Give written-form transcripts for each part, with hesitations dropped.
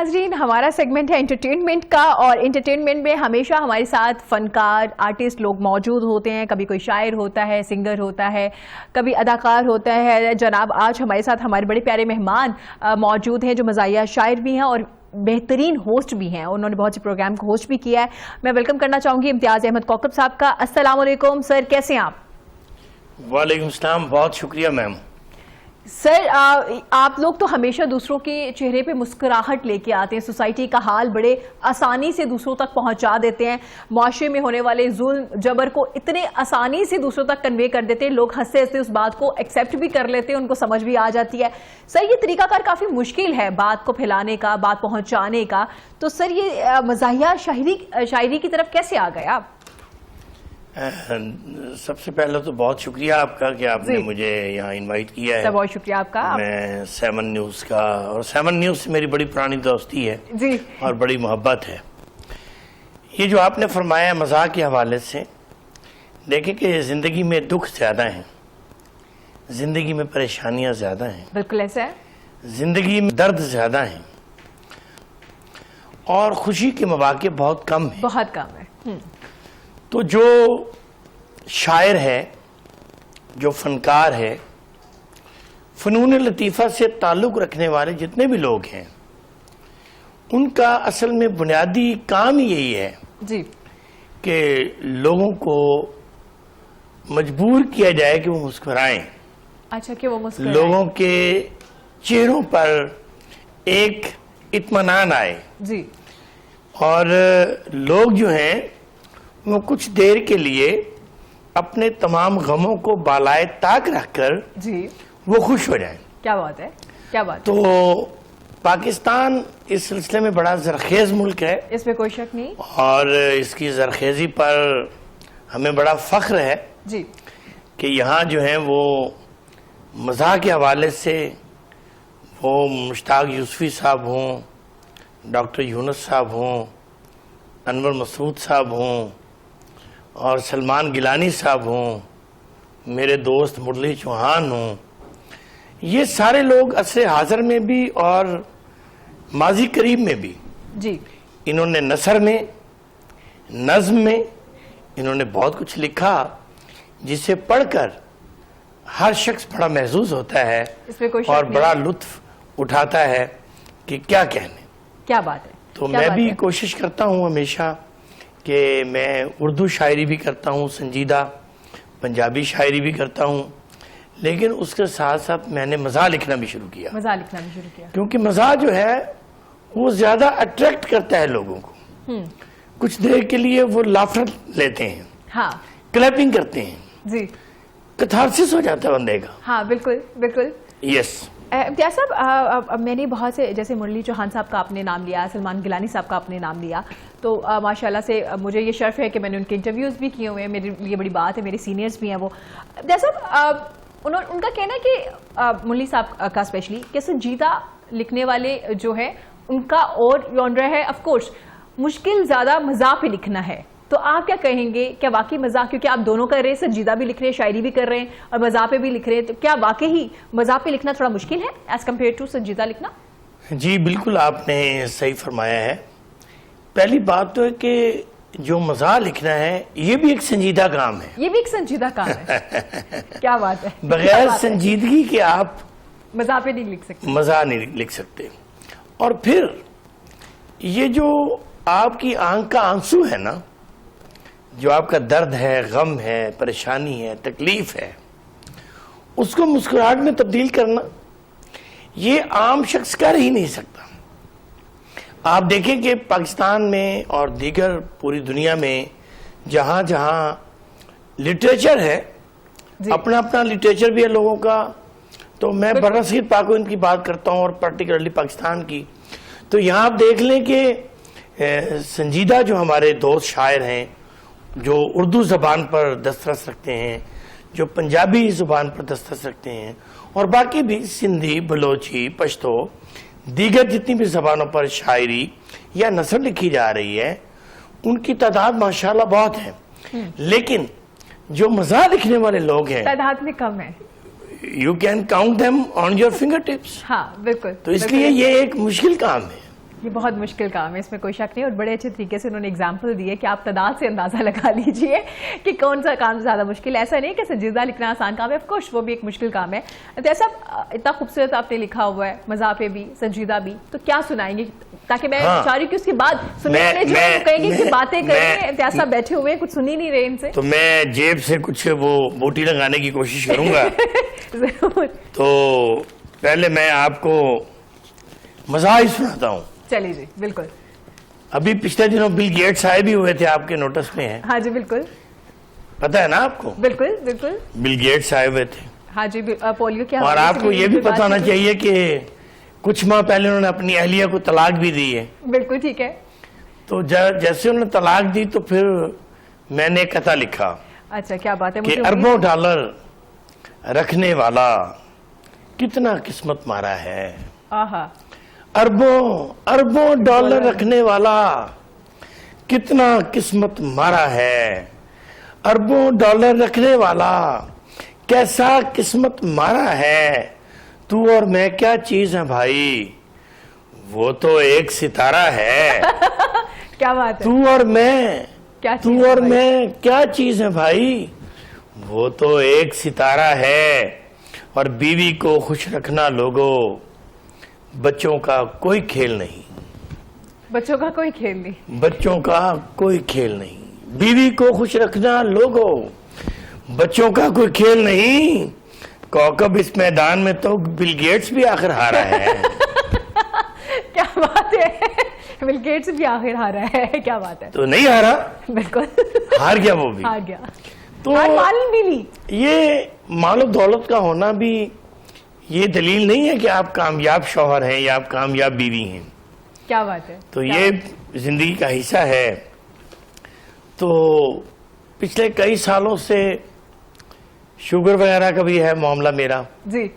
ناظرین، ہمارا سیگمنٹ ہے انٹرٹینمنٹ کا، اور انٹرٹینمنٹ میں ہمیشہ ہمارے ساتھ فنکار آرٹسٹ لوگ موجود ہوتے ہیں. کبھی کوئی شاعر ہوتا ہے، سنگر ہوتا ہے، کبھی اداکار ہوتا ہے. جناب آج ہمارے ساتھ ہمارے بڑے پیارے مہمان موجود ہیں جو مزاحیہ شاعر بھی ہیں اور بہترین ہوسٹ بھی ہیں. انہوں نے بہت سے پروگرام کو ہوسٹ بھی کیا ہے. میں ویلکم کرنا چاہوں گی امتیاز احمد کوکب صاحب کا. السلام علیکم سر، کیسے ہیں آپ؟ وعلیکم السلام، بہت شکریہ میم. سر، آپ لوگ تو ہمیشہ دوسروں کے چہرے پہ مسکراہٹ لے کے آتے ہیں، سوسائٹی کا حال بڑے آسانی سے دوسروں تک پہنچا دیتے ہیں، معاشرے میں ہونے والے ظلم جبر کو اتنے آسانی سے دوسروں تک کنوے کر دیتے ہیں، لوگ ہنستے ہنستے اس بات کو ایکسیپٹ بھی کر لیتے ہیں، ان کو سمجھ بھی آ جاتی ہے. سر، یہ طریقہ کار کافی مشکل ہے بات کو پھیلانے کا، بات پہنچانے کا. تو سر، یہ مزاحیہ شاعری کی طرف کیسے آ گئے آپ؟ سب سے پہلے تو بہت شکریہ آپ کا کہ آپ نے مجھے یہاں انوائٹ کیا ہے. بہت شکریہ آپ کا. میں 7 نیوز کا، اور 7 نیوز سے میری بڑی پرانی دوستی ہے جی، اور بڑی محبت ہے. یہ جو آپ نے فرمایا مزاح کے حوالے سے، دیکھیں کہ زندگی میں دکھ زیادہ ہیں، زندگی میں پریشانیاں زیادہ ہیں، بالکل ایسا ہے. زندگی میں درد زیادہ ہیں اور خوشی کے مواقع بہت کم ہیں. بہت کم ہے. تو جو شاعر ہے، جو فنکار ہے، فنون لطیفہ سے تعلق رکھنے والے جتنے بھی لوگ ہیں، ان کا اصل میں بنیادی کام یہی ہے جی کہ لوگوں کو مجبور کیا جائے کہ وہ مسکرائیں. اچھا، کہ وہ مسکرائیں، لوگوں کے چہروں پر ایک اطمینان آئے. جی، اور لوگ جو ہیں وہ کچھ دیر کے لیے اپنے تمام غموں کو بالائے طاق رکھ کر جی وہ خوش ہو جائیں. کیا بات ہے، کیا بات ہے. تو پاکستان اس سلسلے میں بڑا زرخیز ملک ہے، اس میں کوئی شک نہیں. اور اس کی زرخیزی پر ہمیں بڑا فخر ہے جی، کہ یہاں جو ہیں وہ مزاح کے حوالے سے وہ مشتاق یوسفی صاحب ہوں، ڈاکٹر یونس صاحب ہوں، انور مسعود صاحب ہوں، اور سلمان گیلانی صاحب ہوں، میرے دوست مرلی چوہان ہوں، یہ سارے لوگ عصر حاضر میں بھی اور ماضی قریب میں بھی جی انہوں نے نثر میں، نظم میں انہوں نے بہت کچھ لکھا جسے پڑھ کر ہر شخص بڑا محظوظ ہوتا ہے اس میں کوئی اور شک نہیں. بڑا لطف اٹھاتا ہے کہ کیا کہنے. کیا بات ہے. تو میں بھی کوشش کرتا ہوں ہمیشہ کہ میں اردو شاعری بھی کرتا ہوں، سنجیدہ پنجابی شاعری بھی کرتا ہوں، لیکن اس کے ساتھ ساتھ میں نے مزاح لکھنا بھی شروع کیا. مزاح لکھنا بھی شروع کیا کیونکہ مزاح جو ہے وہ زیادہ اٹریکٹ کرتا ہے لوگوں کو. کچھ دیر کے لیے وہ لافر لیتے ہیں، ہاں کلیپنگ کرتے ہیں، جی کتھارسس ہو جاتا ہے بندے کا. ہاں بالکل بالکل. یس. امتیاز صاحب، میں نے بہت سے، جیسے مرلی چوہان صاحب کا آپ نے نام لیا، سلمان گیلانی صاحب کا آپ نے نام لیا، تو ماشاءاللہ سے مجھے یہ شرف ہے کہ میں نے ان کے انٹرویوز بھی کیے ہوئے ہیں، میرے لیے بڑی بات ہے، میرے سینئرز بھی ہیں وہ. امتیاز صاحب، ان کا کہنا ہے کہ مرلی صاحب کا اسپیشلی کہ سنجیدہ لکھنے والے جو ہے ان کا اور جانرا ہے آف کورس مشکل زیادہ مزاح پہ لکھنا ہے. تو آپ کیا کہیں گے، کیا واقعی مزاح، کیونکہ آپ دونوں کر رہے ہیں، سنجیدہ بھی لکھ رہے ہیں، شاعری بھی کر رہے ہیں اور مزاح پہ بھی لکھ رہے ہیں، تو کیا واقعی مزاح پہ لکھنا تھوڑا مشکل ہے ایز کمپیئر ٹو سنجیدہ لکھنا؟ جی بالکل، آپ نے صحیح فرمایا ہے. پہلی بات تو ہے کہ جو مزاح لکھنا ہے یہ بھی ایک سنجیدہ کام ہے. یہ بھی ایک سنجیدہ کام ہے. کیا بات ہے. بغیر سنجیدگی کے آپ مزاح پہ نہیں لکھ سکتے، مزاح نہیں لکھ سکتے. اور پھر یہ جو آپ کی آنکھ کا آنسو ہے نا، جو آپ کا درد ہے، غم ہے، پریشانی ہے، تکلیف ہے، اس کو مسکراہٹ میں تبدیل کرنا یہ عام شخص کر ہی نہیں سکتا. آپ دیکھیں کہ پاکستان میں اور دیگر پوری دنیا میں جہاں جہاں لٹریچر ہے، اپنا اپنا لٹریچر بھی ہے لوگوں کا. تو میں برصغیر پاک و ہند کی بات کرتا ہوں اور پرٹیکولرلی پاکستان کی. تو یہاں آپ دیکھ لیں کہ سنجیدہ جو ہمارے دوست شاعر ہیں، جو اردو زبان پر دسترس رکھتے ہیں، جو پنجابی زبان پر دسترس رکھتے ہیں، اور باقی بھی سندھی، بلوچی، پشتو، دیگر جتنی بھی زبانوں پر شاعری یا نثر لکھی جا رہی ہے، ان کی تعداد ماشاءاللہ بہت ہے. لیکن جو مزاح لکھنے والے لوگ ہیں تعداد میں کم ہے. You can count them on your fingertips. ہاں بالکل. تو اس لیے یہ ایک مشکل کام ہے. یہ بہت مشکل کام ہے، اس میں کوئی شک نہیں، اور بڑے اچھے طریقے سے انہوں نے اگزامپل دی ہے کہ آپ تعداد سے اندازہ لگا لیجئے کہ کون سا کام زیادہ مشکل ہے. ایسا نہیں کہ سنجیدہ لکھنا آسان کام ہے، آف کورس وہ بھی ایک مشکل کام ہے. جیسا اتنا خوبصورت آپ نے لکھا ہوا ہے، مزاح پہ بھی سنجیدہ بھی، تو کیا سنائیں گے تاکہ میں چاہ رہی ہوں کہ اس کے بعد سننے والے جو ہے کہیں گے کہ باتیں کریں، امتیاز صاحب بیٹھے ہوئے ہیں کچھ سن ہی نہیں رہے ان سے. تو میں جیب سے کچھ وہ بوٹی لگانے کی کوشش کروں گا. ضرور. تو پہلے میں آپ کو مزاح ہی سناتا ہوں. چلیے جی بالکل. ابھی پچھلے دنوں بل گیٹس آئے بھی ہوئے تھے، آپ کے نوٹس میں ہیں. ہاں جی بالکل. پتہ ہے نا آپ کو؟ بالکل بالکل. بل گیٹس آئے ہوئے تھے. ہاں جی پولیو کیا. اور آپ کو یہ بھی پتہ ہونا چاہیے کہ کچھ ماہ پہلے انہوں نے اپنی اہلیہ کو طلاق بھی دی ہے. بالکل ٹھیک ہے. تو جیسے انہوں نے طلاق دی تو پھر میں نے ایک قطعہ لکھا. اچھا کیا بات ہے. کہ اربوں ڈالر رکھنے والا کتنا قسمت مارا ہے. آہا. اربوں ڈالر رکھنے والا کتنا قسمت مارا ہے. اربوں ڈالر رکھنے والا کیسا قسمت مارا ہے. تو اور میں کیا چیز ہے بھائی، وہ تو ایک ستارہ ہے. کیا بات ہے. تو اور میں کیا چیز ہے بھائی، وہ تو ایک ستارہ ہے. اور بیوی کو خوش رکھنا لوگو بچوں کا کوئی کھیل نہیں. بچوں کا کوئی کھیل نہیں. بچوں کا کوئی کھیل نہیں. بیوی کو خوش رکھنا لوگو بچوں کا کوئی کھیل نہیں. کوکب اس میدان میں تو بل گیٹس بھی آخر ہارا ہے. کیا بات ہے. بل گیٹس بھی آخر ہارا ہے. کیا بات ہے. تو نہیں ہارا. بالکل ہار گیا وہ بھی. ہار گیا. تو مال بھی لی. یہ مال و دولت کا ہونا بھی یہ دلیل نہیں ہے کہ آپ کامیاب شوہر ہیں یا آپ کامیاب بیوی ہیں. کیا بات ہے. تو یہ زندگی کا حصہ ہے. تو پچھلے کئی سالوں سے شوگر وغیرہ کا بھی ہے معاملہ میرا. جی.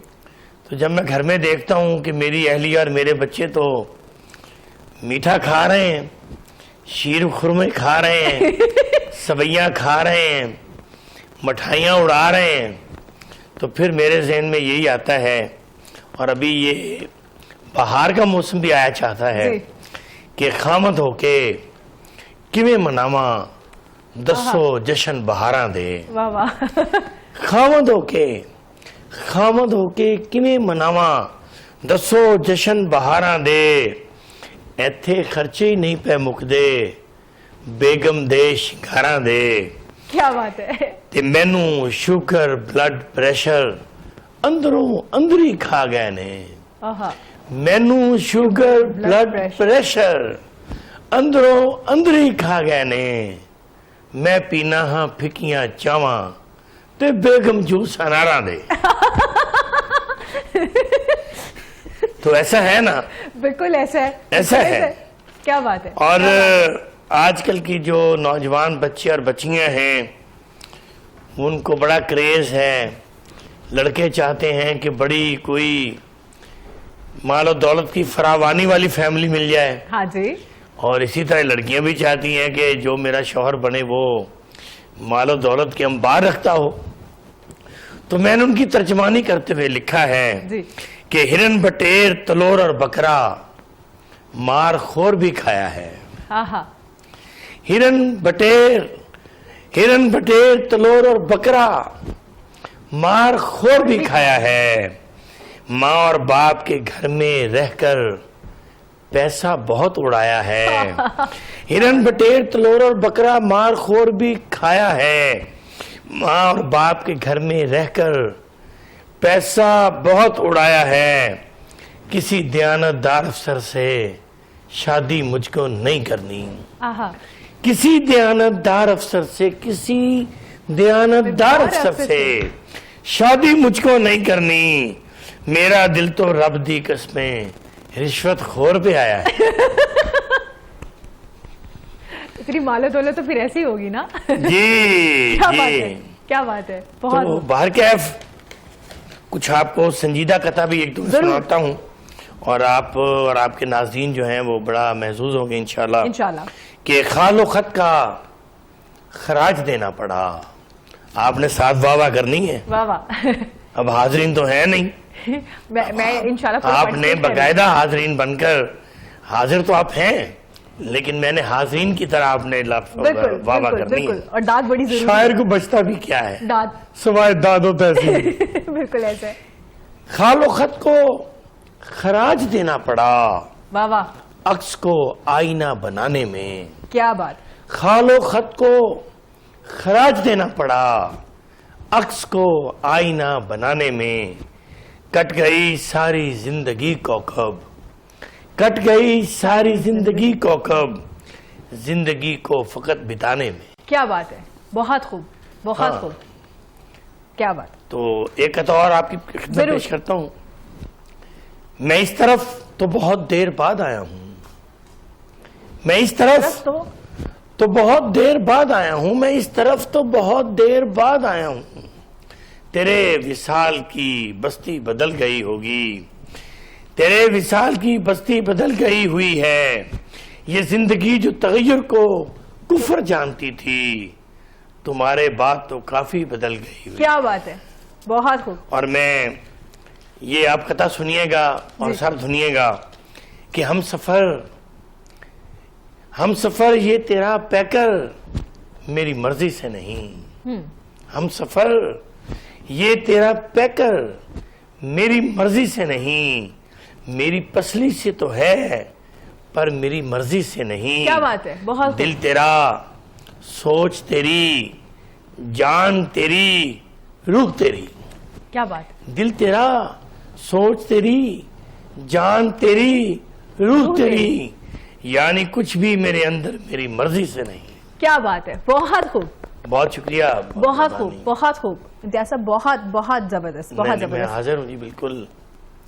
تو جب میں گھر میں دیکھتا ہوں کہ میری اہلیہ اور میرے بچے تو میٹھا کھا رہے ہیں، شیر خرمے کھا رہے ہیں، سویاں کھا رہے ہیں، مٹھائیاں اڑا رہے ہیں، تو پھر میرے ذہن میں یہی آتا ہے. اور ابھی یہ بہار کا موسم بھی آیا چاہتا ہے کہ خامد ہو کے کیویں مناواں دسو جشن بہاراں دے. واہ واہ. خامد ہو کے کیویں مناواں دسو جشن بہاراں دے. ایتھے خرچے ہی نہیں پہ مکدے بیگم دے شنگاراں دے. کیا بات ہے. تے مینوں شوگر بلڈ پریشر اندروں اندری کھا گئے نے. مینوں شوگر بلڈ پریشر اندروں اندری کھا گئے نے. میں پینا ہاں پھکیاں چاواں تے بیگم جوس اناراں دے. تو ایسا ہے نا. بالکل ایسا ہے. ایسا ہے. کیا بات ہے. اور آج کل کی جو نوجوان بچے اور بچیاں ہیں ان کو بڑا کریز ہے. لڑکے چاہتے ہیں کہ بڑی کوئی مال و دولت کی فراوانی والی فیملی مل جائے. ہاں جی. اور اسی طرح لڑکیاں بھی چاہتی ہیں کہ جو میرا شوہر بنے وہ مال و دولت کے انبار رکھتا ہو. تو میں نے ان کی ترجمانی کرتے ہوئے لکھا ہے کہ ہرن بٹیر تلور اور بکرا مار خور بھی کھایا ہے. ہرن بٹیر تلور اور بکرا مار خور بھی کھایا ہے. ماں اور باپ کے گھر میں رہ کر پیسہ بہت اڑایا ہے. ہرن بٹیر تلور اور بکرا مار خور بھی کھایا ہے. ماں اور باپ کے گھر میں رہ کر پیسہ بہت اڑایا ہے. کسی دیانتدار افسر سے شادی مجھ کو نہیں کرنی. کسی دیانتدار افسر سے شادی مجھ کو نہیں کرنی. میرا دل تو رب دی قسمیں رشوت خور پہ آیا ہے. اتنی مال و دولت تو پھر ایسی ہوگی نا. جی کیا بات ہے. بہت تو باہر کیف کچھ آپ کو سنجیدہ قطع بھی ایک دو سناتا ہوں اور آپ کے ناظرین جو ہیں وہ بڑا محظوظ ہوں گے انشاءاللہ کہ خال و خط کا خراج دینا پڑا. آپ نے ساتھ واہ واہ کرنی ہے. واہ واہ. اب حاضرین تو ہیں نہیں. میں انشاءاللہ آپ نے باقاعدہ حاضرین بن کر حاضر تو آپ ہیں لیکن میں نے حاضرین کی طرح آپ نے بالکل واہ واہ بالکل کرنی بالکل ہے. اور داد بڑی ضروری شاعر کو بچتا بھی کیا ہے داد سوائے داد و تحصیل. بالکل ایسے خال و خط کو خراج دینا پڑا واہ واہ عکس کو آئینہ بنانے میں. کیا بات خال و خط کو خراج دینا پڑا عکس کو آئینہ بنانے میں. کٹ گئی ساری زندگی کوکب کٹ گئی ساری زندگی کوکب زندگی کو فقط بتانے میں. کیا بات ہے بہت خوب بہت خوب کیا بات. تو ایک اور آپ کی خدمت پیش کرتا ہوں. میں اس طرف تو بہت دیر بعد آیا ہوں میں اس طرف تو بہت دیر بعد آیا ہوں میں اس طرف تو بہت دیر بعد آیا ہوں. تیرے وصال کی بستی بدل گئی ہوگی تیرے وصال کی بستی بدل گئی ہوئی ہے. یہ زندگی جو تغیر کو کفر جانتی تھی تمہارے بعد تو کافی بدل گئی ہوئی. کیا بات ہے بہت خوب. اور میں یہ آپ قطع سنیے گا اور سب سنیے گا کہ ہم سفر یہ تیرا پیکر میری مرضی سے نہیں. ہم سفر یہ تیرا پیکر میری مرضی سے نہیں میری پسلی سے تو ہے پر میری مرضی سے نہیں. کیا بات ہے بہت. دل تیرا سوچ تیری جان تیری روح تیری. کیا بات. دل تیرا سوچ تیری جان تیری روح تیری یعنی کچھ بھی میرے اندر میری مرضی سے نہیں. کیا بات ہے بہت خوب. بہت شکریہ. بہت خوب بہت خوب. جیسا بہت بہت زبردست بہت میں زبردست. حاضر ہوں جی بالکل.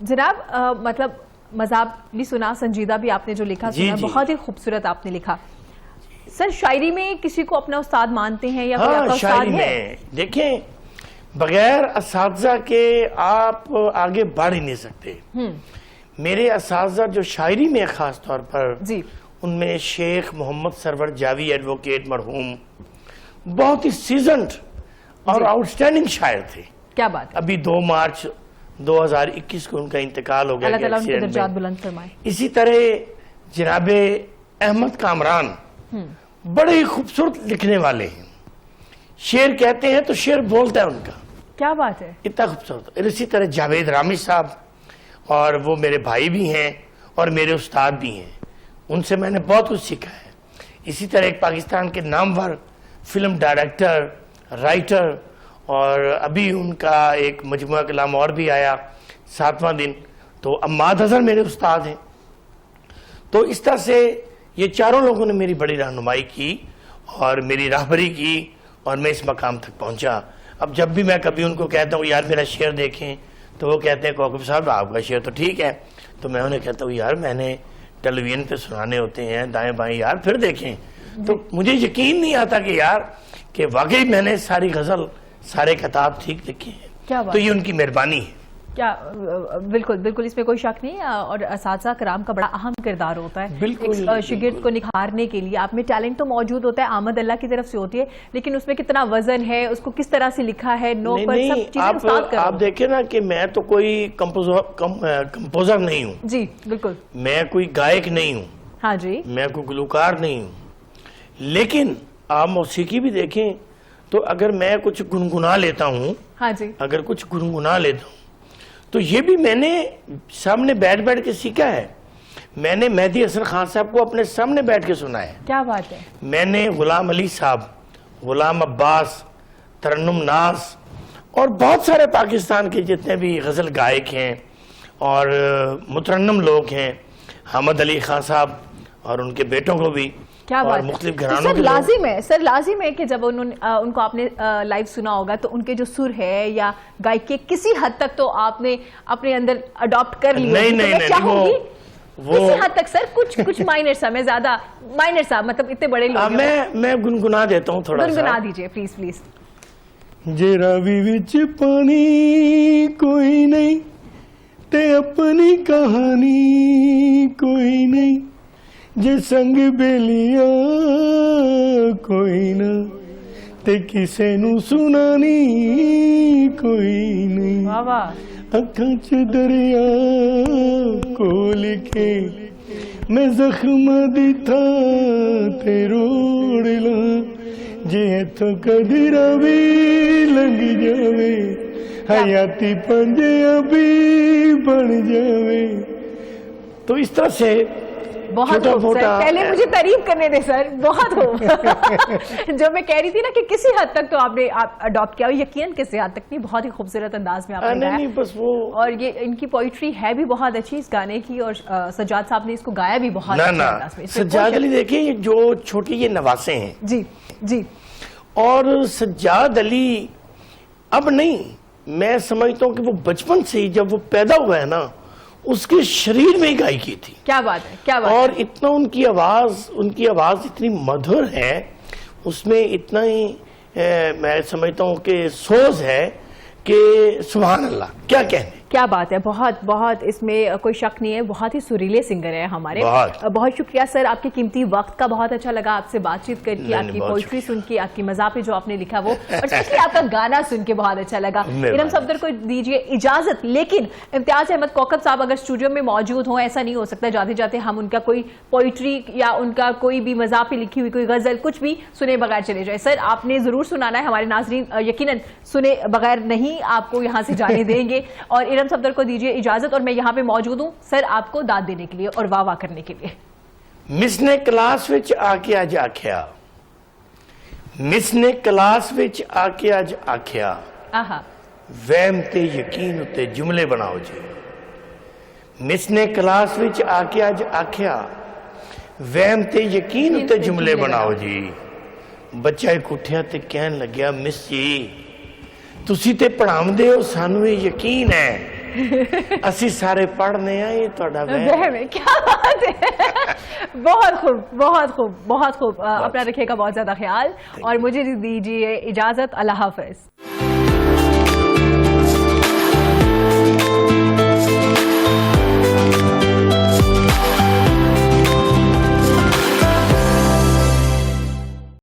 جناب مطلب مذاق بھی سنا سنجیدہ بھی آپ نے جو لکھا سنا بہت ہی خوبصورت آپ نے لکھا. سر شاعری میں کسی کو اپنا استاد مانتے ہیں یا کوئی آپ کا استاد شاعری ہے؟ میں دیکھیں بغیر اساتذہ کے آپ آگے بڑھ ہی نہیں سکتے. میرے اساتذہ جو شاعری میں خاص طور پر جی ان میں شیخ محمد سرور جاوی ایڈوکیٹ مرحوم بہت ہی سیزنڈ اور آؤٹسٹینڈنگ شاعر تھے. کیا بات ہے. ابھی 2 مارچ 2021 کو ان کا انتقال ہو گیا. اللہ تعالیٰ ان کے درجات بلند فرمائے. اسی طرح جناب احمد کامران بڑے ہی خوبصورت لکھنے والے ہیں. شعر کہتے ہیں تو شعر بولتا ہے ان کا. کیا بات ہے. اتنا خوبصورت. اسی طرح جاوید رامی صاحب اور وہ میرے بھائی بھی ہیں اور میرے استاد بھی ہیں. ان سے میں نے بہت کچھ سیکھا ہے. اسی طرح ایک پاکستان کے نامور فلم ڈائریکٹر رائٹر اور ابھی ان کا ایک مجموعہ کلام اور بھی آیا 7واں دن تو عماد اظہر میرے استاد ہیں. تو اس طرح سے یہ چاروں لوگوں نے میری بڑی رہنمائی کی اور میری راہبری کی اور میں اس مقام تک پہنچا. اب جب بھی میں کبھی ان کو کہتا ہوں یار میرا شعر دیکھیں تو وہ کہتے ہیں کوکب صاحب آپ کا شعر تو ٹھیک ہے. تو میں انہیں کہتا ہوں یار میں نے ٹیلی ویژن پہ سنانے ہوتے ہیں دائیں بائیں یار پھر دیکھیں. تو مجھے یقین نہیں آتا کہ یار کہ واقعی میں نے ساری غزل سارے کتاب ٹھیک لکھے ہیں. تو یہ ان کی مہربانی ہے. کیا بالکل بالکل اس میں کوئی شک نہیں. اور اساتذہ کرام کا بڑا اہم کردار ہوتا ہے شاگرد کو نکھارنے کے لیے. آپ میں ٹیلنٹ تو موجود ہوتا ہے آمد اللہ کی طرف سے ہوتی ہے لیکن اس میں کتنا وزن ہے اس کو کس طرح سے لکھا ہے نو پر سب چیزیں استاد کر. آپ دیکھیں نا کہ میں تو کوئی کمپوزر نہیں ہوں. جی بالکل. میں کوئی گائک نہیں ہوں. ہاں جی. میں کوئی گلوکار نہیں ہوں. لیکن آپ موسیقی بھی دیکھیں تو اگر میں کچھ گنگنا لیتا ہوں ہاں جی اگر کچھ گنگنا لیتا ہوں تو یہ بھی میں نے سامنے بیٹھ کے سیکھا ہے. میں نے مہدی حسن خان صاحب کو اپنے سامنے بیٹھ کے سنا ہے. کیا بات ہے. میں نے غلام علی صاحب غلام عباس ترنم ناز اور بہت سارے پاکستان کے جتنے بھی غزل گائک ہیں اور مترنم لوگ ہیں حامد علی خان صاحب اور ان کے بیٹوں کو بھی کیا اور بات مختلف ہے. گھرانوں سر کے لازم ہے سر لازم ہے کہ جب ان کو آپ نے لائیو سنا ہوگا تو ان کے جو سر ہے یا گائک کے کسی حد تک تو آپ نے اپنے اندر اڈاپٹ کر لیا. نہیں کسی حد تک سر کچھ مائنر سا میں زیادہ مائنر سا مطلب اتنے بڑے لوگ میں گنگنا دیتا ہوں تھوڑا سا. گنگنا دیجئے پلیز پلیز. جے راوی وچ پانی کوئی نہیں تے اپنی کہانی کوئی نہیں جے سنگ بیلیاں کوئی نہ تے کسے نو سنانی کوئی نہیں. اکھاں چ دریا کو لکھے میں زخم دی تھا تے روڑ لاں جے اتھوں کدی روی لنگ جاوے حیاتی پنجے ابھی بن جاوے. تو اس طرح سے بہت خوب سر, پہلے مجھے تعریف کرنے دے سر, بہت خوب. جو میں کہہ رہی تھی نا کہ کسی حد تک تو آپ نے اڈاپٹ کیا, یقیناً کسی حد تک نہیں, بہت ہی خوبصورت انداز میں آپ نے گایا. بس وہ, اور یہ ان کی پوئٹری ہے بھی بہت اچھی اس گانے کی, اور سجاد صاحب نے اس کو گایا بھی بہت اچھے انداز میں. سجاد علی دیکھیں جو چھوٹے یہ نواسے ہیں جی جی, اور سجاد علی اب نہیں, میں سمجھتا ہوں کہ وہ بچپن سے ہی جب وہ پیدا ہوا ہے نا اس کے شریر میں ہی گائیکی تھی. کیا بات ہے, کیا بات ہے. اور اتنا ان کی آواز اتنی مدھر ہے, اس میں اتنا ہی میں سمجھتا ہوں کہ سوز ہے کہ سبحان اللہ, کیا کہنے. کیا بات ہے, بہت بہت اس میں کوئی شک نہیں ہے, بہت ہی سریلے سنگر ہیں ہمارے. بہت شکریہ سر, آپ کے قیمتی وقت کا بہت اچھا لگا آپ سے بات چیت کر کے, آپ کی پوئٹری سن کے, آپ کی مزاح پہ جو آپ نے لکھا وہ, اور اسپیشلی آپ کا گانا سن کے بہت اچھا لگا. ارم صفدر کو دیجیے اجازت, لیکن امتیاز احمد کوکب صاحب اگر اسٹوڈیو میں موجود ہوں, ایسا نہیں ہو سکتا جاتے جاتے ہم ان کا کوئی پوئٹری یا ان کا کوئی بھی مزاح پہ لکھی ہوئی کوئی غزل کچھ بھی سنے بغیر چلے جائے. سر آپ نے ضرور سنانا ہے, ہمارے ناظرین یقیناً سنے بغیر نہیں آپ کو یہاں سے جانے دیں گے. اور ارم صفدر کو دیجیے اجازت, اور میں یہاں پہ موجود ہوں سر آپ کو داد دینے کے لیے اور واہ واہ کرنے کے لیے. مس نے کلاس وچ آ کے اج آکھیا, مس نے کلاس وچ آ کے اج آکھیا, وہم تے یقین تے جملے بناؤ جی. مس نے کلاس وچ آ کے اج آکھیا, وہم تے یقین تے جملے بناؤ جی. بچہ ایک اٹھیا تے کہن لگیا, مس جی تسی تے پڑھاوندے ہو, سانو یقین ہے اسی سارے پڑھنے ہیں, یہ توڑا وہم ہے. کیا بات ہے, بہت خوب بہت خوب بہت خوب. اپنا رکھے گا بہت زیادہ خیال, اور مجھے دیجیے اجازت. اللہ حافظ.